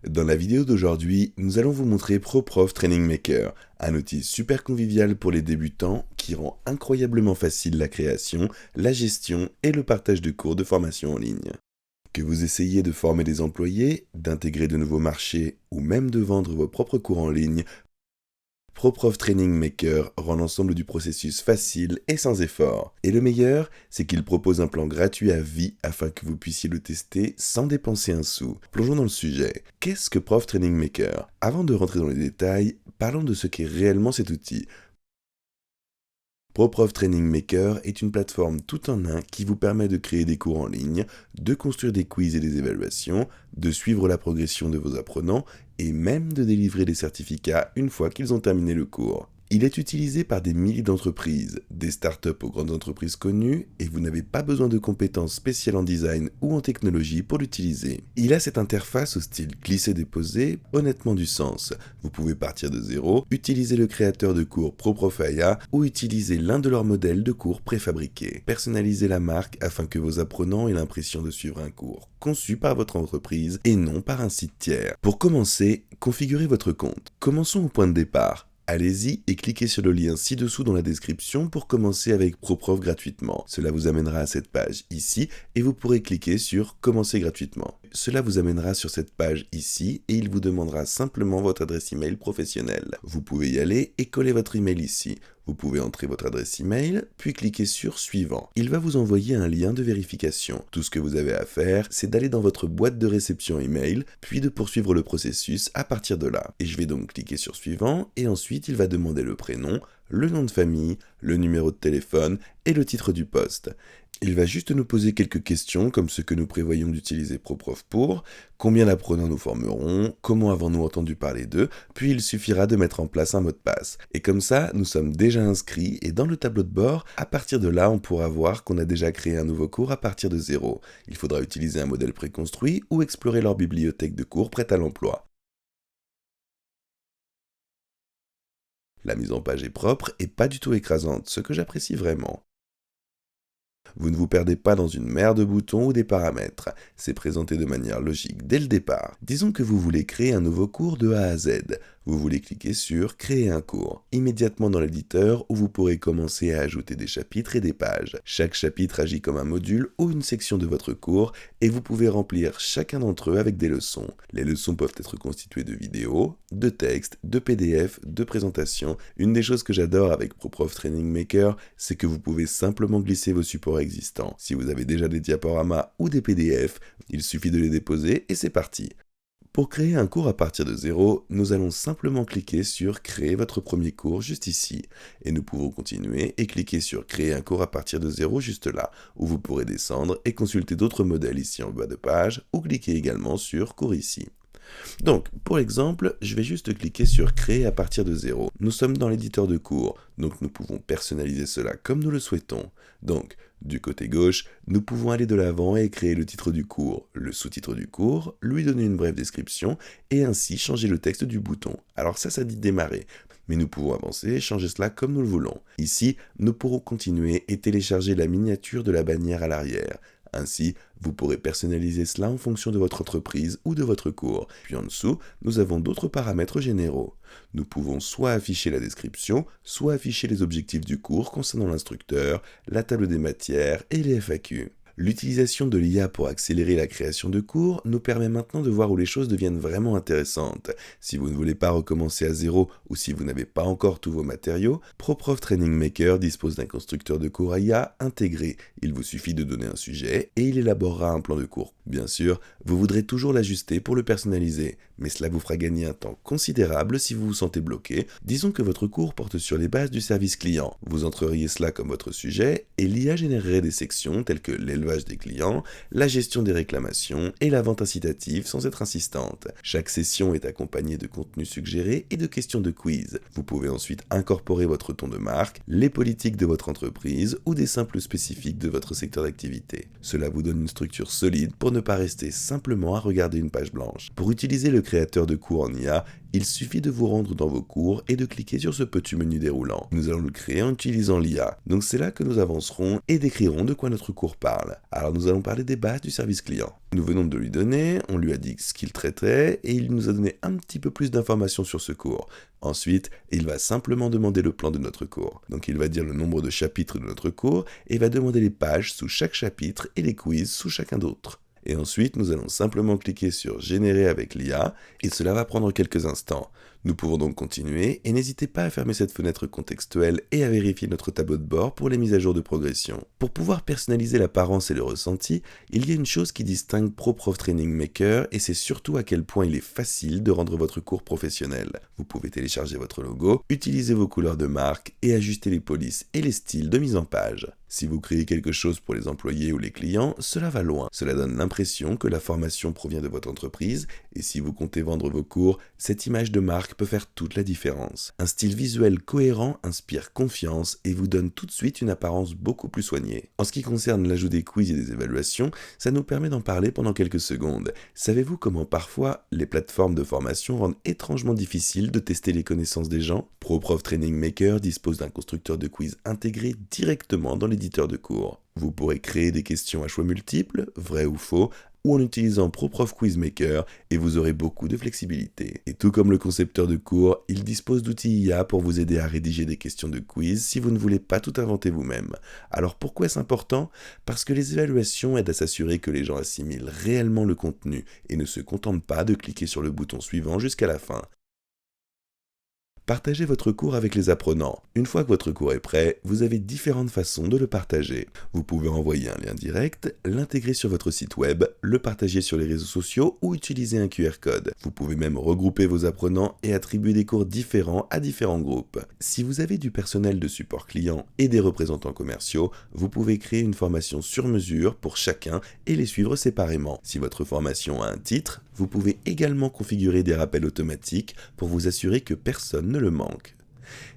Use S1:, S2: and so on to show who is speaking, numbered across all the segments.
S1: Dans la vidéo d'aujourd'hui, nous allons vous montrer ProProf Training Maker, un outil super convivial pour les débutants qui rend incroyablement facile la création, la gestion et le partage de cours de formation en ligne. Que vous essayiez de former des employés, d'intégrer de nouveaux marchés ou même de vendre vos propres cours en ligne, ProProf Training Maker rend l'ensemble du processus facile et sans effort. Et le meilleur, c'est qu'il propose un plan gratuit à vie afin que vous puissiez le tester sans dépenser un sou. Plongeons dans le sujet. Qu'est-ce que Prof Training Maker? Avant de rentrer dans les détails, parlons de ce qu'est réellement cet outil. ProProf Training Maker est une plateforme tout en un qui vous permet de créer des cours en ligne, de construire des quiz et des évaluations, de suivre la progression de vos apprenants et même de délivrer des certificats une fois qu'ils ont terminé le cours. Il est utilisé par des milliers d'entreprises, des startups aux grandes entreprises connues, et vous n'avez pas besoin de compétences spéciales en design ou en technologie pour l'utiliser. Il a cette interface au style glisser-déposer honnêtement du sens. Vous pouvez partir de zéro, utiliser le créateur de cours ProProfaya ou utiliser l'un de leurs modèles de cours préfabriqués. Personnalisez la marque afin que vos apprenants aient l'impression de suivre un cours conçu par votre entreprise et non par un site tiers. Pour commencer, configurez votre compte. Commençons au point de départ. Allez-y et cliquez sur le lien ci-dessous dans la description pour commencer avec ProProf gratuitement. Cela vous amènera à cette page ici et vous pourrez cliquer sur Commencer gratuitement. Cela vous amènera sur cette page ici et il vous demandera simplement votre adresse email professionnelle. Vous pouvez y aller et coller votre email ici. Vous pouvez entrer votre adresse email, puis cliquer sur Suivant. Il va vous envoyer un lien de vérification. Tout ce que vous avez à faire, c'est d'aller dans votre boîte de réception email, puis de poursuivre le processus à partir de là. Et je vais donc cliquer sur Suivant, et ensuite il va demander le prénom, le nom de famille, le numéro de téléphone et le titre du poste. Il va juste nous poser quelques questions comme ce que nous prévoyons d'utiliser ProProf pour, combien d'apprenants nous formerons, comment avons-nous entendu parler d'eux, puis il suffira de mettre en place un mot de passe. Et comme ça, nous sommes déjà inscrits et dans le tableau de bord, à partir de là, on pourra voir qu'on a déjà créé un nouveau cours à partir de zéro. Il faudra utiliser un modèle préconstruit ou explorer leur bibliothèque de cours prête à l'emploi. La mise en page est propre et pas du tout écrasante, ce que j'apprécie vraiment. Vous ne vous perdez pas dans une mer de boutons ou des paramètres, c'est présenté de manière logique dès le départ. Disons que vous voulez créer un nouveau cours de A à Z. Vous voulez cliquer sur Créer un cours, immédiatement dans l'éditeur où vous pourrez commencer à ajouter des chapitres et des pages. Chaque chapitre agit comme un module ou une section de votre cours et vous pouvez remplir chacun d'entre eux avec des leçons. Les leçons peuvent être constituées de vidéos, de textes, de PDF, de présentations. Une des choses que j'adore avec ProProf Training Maker, c'est que vous pouvez simplement glisser vos supports existants. Si vous avez déjà des diaporamas ou des PDF, il suffit de les déposer et c'est parti. Pour créer un cours à partir de zéro, nous allons simplement cliquer sur Créer votre premier cours juste ici. Et nous pouvons continuer et cliquer sur Créer un cours à partir de zéro juste là, où vous pourrez descendre et consulter d'autres modèles ici en bas de page, ou cliquer également sur Cours ici. Donc, pour exemple, je vais juste cliquer sur Créer à partir de zéro. Nous sommes dans l'éditeur de cours, donc nous pouvons personnaliser cela comme nous le souhaitons. Donc, du côté gauche, nous pouvons aller de l'avant et créer le titre du cours, le sous-titre du cours, lui donner une brève description et ainsi changer le texte du bouton. Alors ça dit démarrer, mais nous pouvons avancer et changer cela comme nous le voulons. Ici, nous pourrons continuer et télécharger la miniature de la bannière à l'arrière. Ainsi, vous pourrez personnaliser cela en fonction de votre entreprise ou de votre cours. Puis en dessous, nous avons d'autres paramètres généraux. Nous pouvons soit afficher la description, soit afficher les objectifs du cours concernant l'instructeur, la table des matières et les FAQ. L'utilisation de l'IA pour accélérer la création de cours nous permet maintenant de voir où les choses deviennent vraiment intéressantes. Si vous ne voulez pas recommencer à zéro ou si vous n'avez pas encore tous vos matériaux, ProProf Training Maker dispose d'un constructeur de cours IA intégré. Il vous suffit de donner un sujet et il élaborera un plan de cours. Bien sûr, vous voudrez toujours l'ajuster pour le personnaliser, mais cela vous fera gagner un temps considérable si vous vous sentez bloqué. Disons que votre cours porte sur les bases du service client. Vous entreriez cela comme votre sujet et l'IA générerait des sections telles que l'élevage des clients, la gestion des réclamations et la vente incitative sans être insistante. Chaque session est accompagnée de contenus suggérés et de questions de quiz. Vous pouvez ensuite incorporer votre ton de marque, les politiques de votre entreprise ou des simples spécifiques de votre secteur d'activité. Cela vous donne une structure solide pour ne pas rester simplement à regarder une page blanche. Pour utiliser le créateur de cours en IA, Il suffit de vous rendre dans vos cours et de cliquer sur ce petit menu déroulant. Nous allons le créer en utilisant l'IA. Donc c'est là que nous avancerons et décrirons de quoi notre cours parle. Alors nous allons parler des bases du service client. Nous venons de lui donner, on lui a dit ce qu'il traitait et il nous a donné un petit peu plus d'informations sur ce cours. Ensuite, il va simplement demander le plan de notre cours. Donc il va dire le nombre de chapitres de notre cours et va demander les pages sous chaque chapitre et les quiz sous chacun d'autre. Et ensuite, nous allons simplement cliquer sur Générer avec l'IA et cela va prendre quelques instants. Nous pouvons donc continuer et n'hésitez pas à fermer cette fenêtre contextuelle et à vérifier notre tableau de bord pour les mises à jour de progression. Pour pouvoir personnaliser l'apparence et le ressenti, il y a une chose qui distingue ProProf Training Maker et c'est surtout à quel point il est facile de rendre votre cours professionnel. Vous pouvez télécharger votre logo, utiliser vos couleurs de marque et ajuster les polices et les styles de mise en page. Si vous créez quelque chose pour les employés ou les clients, cela va loin. Cela donne l'impression que la formation provient de votre entreprise et si vous comptez vendre vos cours, cette image de marque peut faire toute la différence. Un style visuel cohérent inspire confiance et vous donne tout de suite une apparence beaucoup plus soignée. En ce qui concerne l'ajout des quiz et des évaluations, ça nous permet d'en parler pendant quelques secondes. Savez-vous comment parfois les plateformes de formation rendent étrangement difficile de tester les connaissances des gens ? ProProf Training Maker dispose d'un constructeur de quiz intégré directement dans l'éditeur de cours. Vous pourrez créer des questions à choix multiples, vrai ou faux, ou en utilisant ProProf Quiz Maker et vous aurez beaucoup de flexibilité. Et tout comme le concepteur de cours, il dispose d'outils IA pour vous aider à rédiger des questions de quiz si vous ne voulez pas tout inventer vous-même. Alors pourquoi est-ce important ? Parce que les évaluations aident à s'assurer que les gens assimilent réellement le contenu et ne se contentent pas de cliquer sur le bouton suivant jusqu'à la fin. Partagez votre cours avec les apprenants. Une fois que votre cours est prêt, vous avez différentes façons de le partager. Vous pouvez envoyer un lien direct, l'intégrer sur votre site web, le partager sur les réseaux sociaux ou utiliser un QR code. Vous pouvez même regrouper vos apprenants et attribuer des cours différents à différents groupes. Si vous avez du personnel de support client et des représentants commerciaux, vous pouvez créer une formation sur mesure pour chacun et les suivre séparément. Si votre formation a un titre, vous pouvez également configurer des rappels automatiques pour vous assurer que personne ne le manque.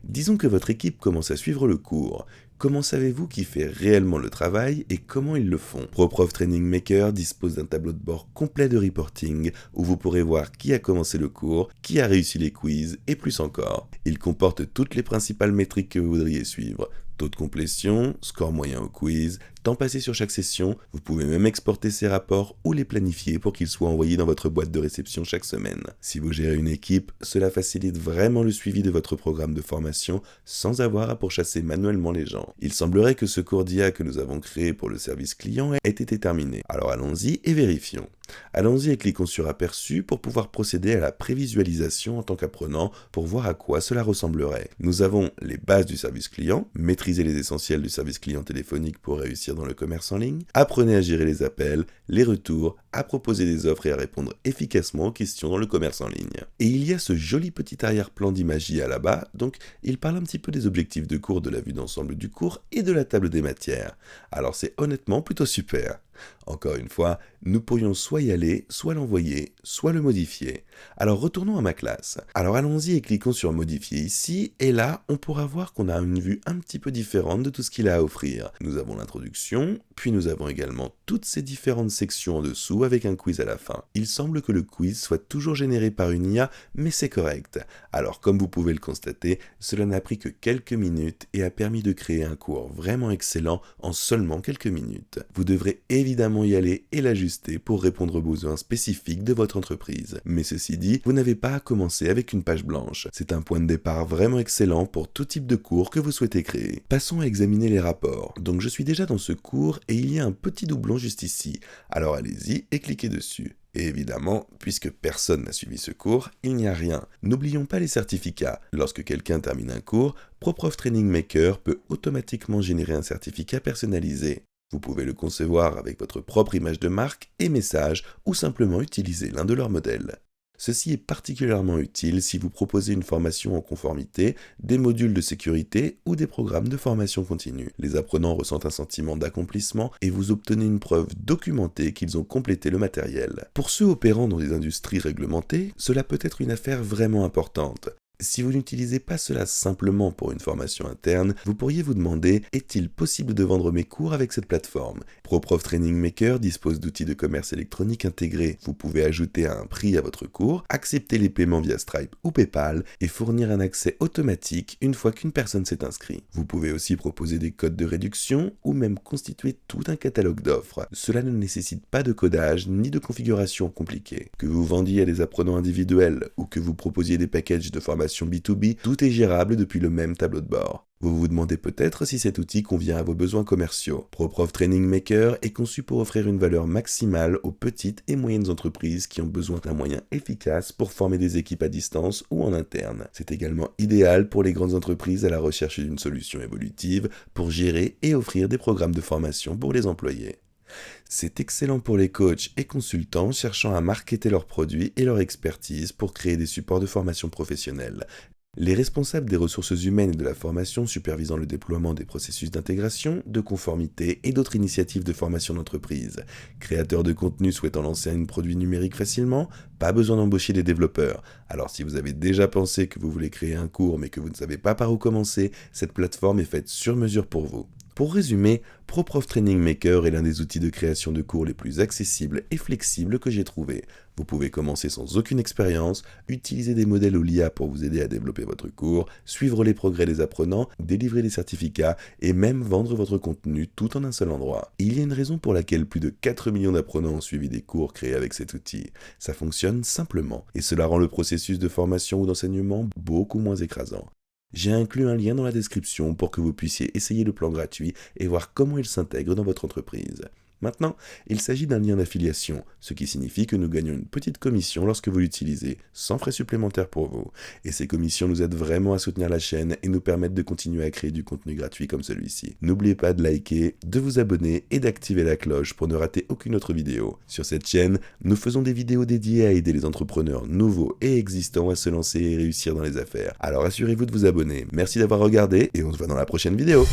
S1: Disons que votre équipe commence à suivre le cours. Comment savez-vous qui fait réellement le travail et comment ils le font ? ProProf Training Maker dispose d'un tableau de bord complet de reporting où vous pourrez voir qui a commencé le cours, qui a réussi les quiz et plus encore. Il comporte toutes les principales métriques que vous voudriez suivre. Taux de complétion, score moyen au quiz, temps passé sur chaque session, vous pouvez même exporter ces rapports ou les planifier pour qu'ils soient envoyés dans votre boîte de réception chaque semaine. Si vous gérez une équipe, cela facilite vraiment le suivi de votre programme de formation sans avoir à pourchasser manuellement les gens. Il semblerait que ce cours d'IA que nous avons créé pour le service client ait été terminé. Alors allons-y et vérifions. Allons-y et cliquons sur Aperçu pour pouvoir procéder à la prévisualisation en tant qu'apprenant pour voir à quoi cela ressemblerait. Nous avons les bases du service client, maîtriser les essentiels du service client téléphonique pour réussir dans le commerce en ligne, apprenez à gérer les appels, les retours, à proposer des offres et à répondre efficacement aux questions dans le commerce en ligne. Et il y a ce joli petit arrière-plan d'image IA là-bas, donc il parle un petit peu des objectifs de cours, de la vue d'ensemble du cours et de la table des matières. Alors c'est honnêtement plutôt super. Encore une fois, nous pourrions soit y aller, soit l'envoyer, soit le modifier. Alors retournons à ma classe. Alors allons-y et cliquons sur modifier ici, et là, on pourra voir qu'on a une vue un petit peu différente de tout ce qu'il a à offrir. Nous avons l'introduction, puis nous avons également toutes ces différentes sections en dessous avec un quiz à la fin. Il semble que le quiz soit toujours généré par une IA, mais c'est correct. Alors comme vous pouvez le constater, cela n'a pris que quelques minutes et a permis de créer un cours vraiment excellent en seulement quelques minutes. Vous devrez évidemment y aller et l'ajuster pour répondre aux besoins spécifiques de votre entreprise. Mais ceci dit, vous n'avez pas à commencer avec une page blanche. C'est un point de départ vraiment excellent pour tout type de cours que vous souhaitez créer. Passons à examiner les rapports. Donc je suis déjà dans ce cours et il y a un petit doublon juste ici. Alors allez-y et cliquez dessus. Et évidemment, puisque personne n'a suivi ce cours, il n'y a rien. N'oublions pas les certificats. Lorsque quelqu'un termine un cours, ProProf Training Maker peut automatiquement générer un certificat personnalisé. Vous pouvez le concevoir avec votre propre image de marque et message ou simplement utiliser l'un de leurs modèles. Ceci est particulièrement utile si vous proposez une formation en conformité, des modules de sécurité ou des programmes de formation continue. Les apprenants ressentent un sentiment d'accomplissement et vous obtenez une preuve documentée qu'ils ont complété le matériel. Pour ceux opérant dans des industries réglementées, cela peut être une affaire vraiment importante. Si vous n'utilisez pas cela simplement pour une formation interne, vous pourriez vous demander: est-il possible de vendre mes cours avec cette plateforme? ProProf Training Maker dispose d'outils de commerce électronique intégrés. Vous pouvez ajouter un prix à votre cours, accepter les paiements via Stripe ou PayPal et fournir un accès automatique une fois qu'une personne s'est inscrite. Vous pouvez aussi proposer des codes de réduction ou même constituer tout un catalogue d'offres. Cela ne nécessite pas de codage ni de configuration compliquée. Que vous vendiez à des apprenants individuels ou que vous proposiez des packages de formation B2B, tout est gérable depuis le même tableau de bord. Vous vous demandez peut-être si cet outil convient à vos besoins commerciaux. ProProf Training Maker est conçu pour offrir une valeur maximale aux petites et moyennes entreprises qui ont besoin d'un moyen efficace pour former des équipes à distance ou en interne. C'est également idéal pour les grandes entreprises à la recherche d'une solution évolutive pour gérer et offrir des programmes de formation pour les employés. C'est excellent pour les coachs et consultants cherchant à marketer leurs produits et leur expertise pour créer des supports de formation professionnelle. Les responsables des ressources humaines et de la formation supervisant le déploiement des processus d'intégration, de conformité et d'autres initiatives de formation d'entreprise. Créateurs de contenu souhaitant lancer un produit numérique facilement, pas besoin d'embaucher des développeurs. Alors si vous avez déjà pensé que vous voulez créer un cours mais que vous ne savez pas par où commencer, cette plateforme est faite sur mesure pour vous. Pour résumer, ProProf Training Maker est l'un des outils de création de cours les plus accessibles et flexibles que j'ai trouvé. Vous pouvez commencer sans aucune expérience, utiliser des modèles ou l'IA pour vous aider à développer votre cours, suivre les progrès des apprenants, délivrer des certificats et même vendre votre contenu tout en un seul endroit. Il y a une raison pour laquelle plus de 4 millions d'apprenants ont suivi des cours créés avec cet outil. Ça fonctionne simplement et cela rend le processus de formation ou d'enseignement beaucoup moins écrasant. J'ai inclus un lien dans la description pour que vous puissiez essayer le plan gratuit et voir comment il s'intègre dans votre entreprise. Maintenant, il s'agit d'un lien d'affiliation, ce qui signifie que nous gagnons une petite commission lorsque vous l'utilisez, sans frais supplémentaires pour vous. Et ces commissions nous aident vraiment à soutenir la chaîne et nous permettent de continuer à créer du contenu gratuit comme celui-ci. N'oubliez pas de liker, de vous abonner et d'activer la cloche pour ne rater aucune autre vidéo. Sur cette chaîne, nous faisons des vidéos dédiées à aider les entrepreneurs nouveaux et existants à se lancer et réussir dans les affaires. Alors assurez-vous de vous abonner. Merci d'avoir regardé et on se voit dans la prochaine vidéo.